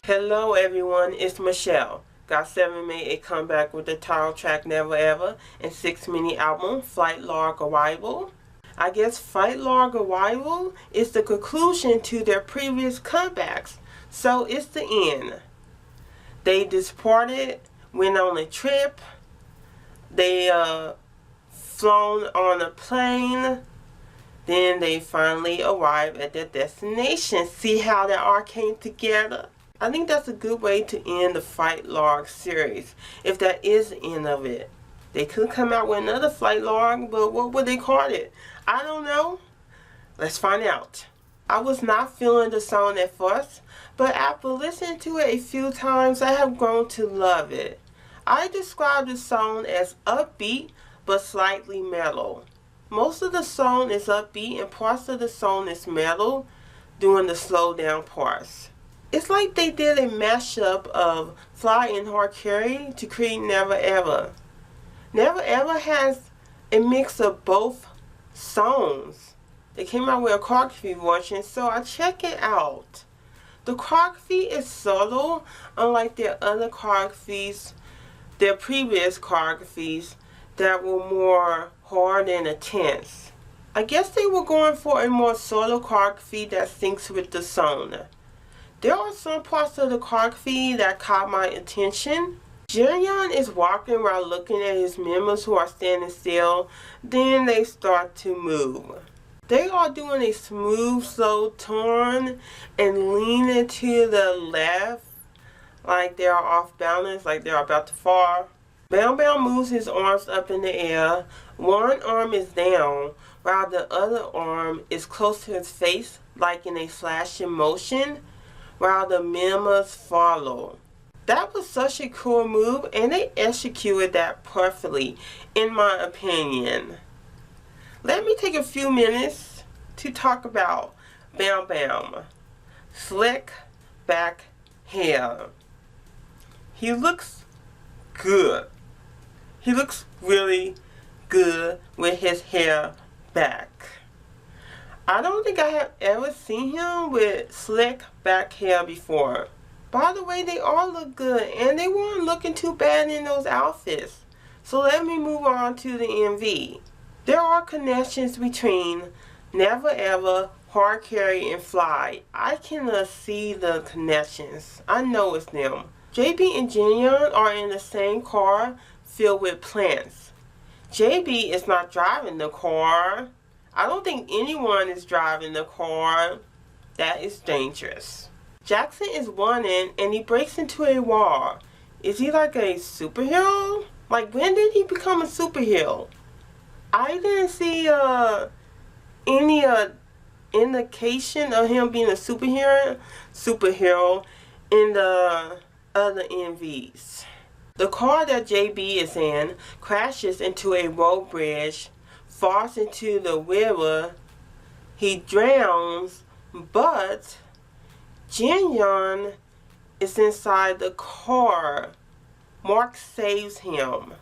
Hello everyone, it's Michelle. GOT7 made a comeback with the title track Never Ever and 6-mini album Flight Log Arrival. I guess Flight Log Arrival is the conclusion to their previous comebacks, so it's the end. They departed, went on a trip, they flown on a plane, then they finally arrived at their destination. See how that all came together? I think that's a good way to end the Flight Log series, if that is the end of it. They could come out with another Flight Log, but what would they call it? I don't know. Let's find out. I was not feeling the song at first, but after listening to it a few times, I have grown to love it. I describe the song as upbeat, but slightly mellow. Most of the song is upbeat and parts of the song is mellow during the slow down parts. It's like they did a mashup of Fly and Hard Carry to create Never Ever. Never Ever has a mix of both songs. They came out with a choreography version, so I check it out. The choreography is subtle, unlike their other choreographies, their previous choreographies that were more hard and intense. I guess they were going for a more subtle choreography that syncs with the song. There are some parts of the choreography that caught my attention. Jin is walking while looking at his members who are standing still. Then they start to move. They are doing a smooth, slow turn and leaning to the left like they are off balance, like they are about to fall. Bam Bam moves his arms up in the air. One arm is down while the other arm is close to his face like in a flashing motion, while the members follow. That was such a cool move and they executed that perfectly, in my opinion. Let me take a few minutes to talk about Bam Bam. Slick back hair. He looks good. He looks really good with his hair back. I don't think I have ever seen him with slick back hair before. By the way, they all look good and they weren't looking too bad in those outfits. So let me move on to the MV. There are connections between Never Ever, Hard Carry, and Fly. I can see the connections. I know it's them. JB and Jinyoung are in the same car filled with plants. JB is not driving the car. I don't think anyone is driving the car. That is dangerous. Jackson is running and he breaks into a wall. Is he like a superhero? Like, when did he become a superhero? I didn't see any indication of him being a superhero in the other MVs. The car that JB is in crashes into a road bridge, falls into the river, he drowns, but Jinyoung is inside the car. Mark saves him.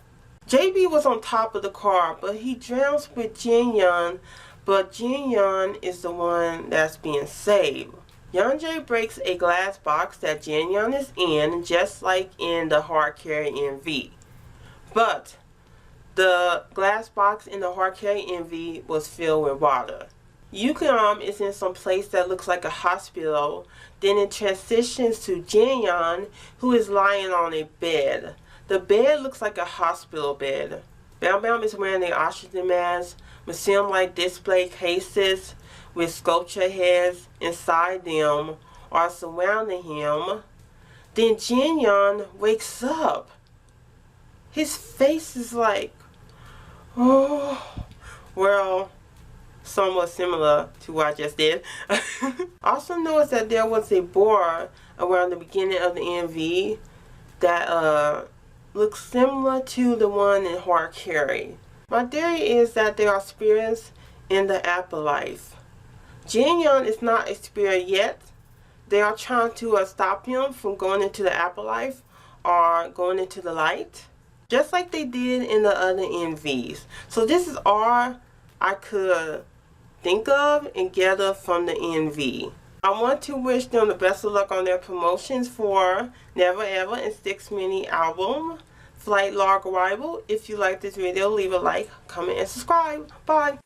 JB was on top of the car, but he drowns with Jinyoung, but Jinyoung is the one that's being saved. Yeonjae breaks a glass box that Jinyoung is in, just like in the Hard Carry MV. But the glass box in the Hard Carry MV was filled with water. Yukam is in some place that looks like a hospital. Then it transitions to Jinyoung, who is lying on a bed. The bed looks like a hospital bed. Bam Bam is wearing an oxygen mask. Museum-like display cases with sculpture heads inside them are surrounding him. Then Jinyoung wakes up. His face is like, oh, well, somewhat similar to what I just did. Also notice that there was a board around the beginning of the MV that looks similar to the one in Hard Carry. My theory is that there are spirits in the afterlife. Jinyoung is not a spirit yet. They are trying to stop him from going into the afterlife or going into the light, just like they did in the other MVs. So this is all I could think of and gather from the MV. I want to wish them the best of luck on their promotions for Never Ever and 6 mini album Flight Log Arrival. If you like this video, leave a like, comment, and subscribe. Bye.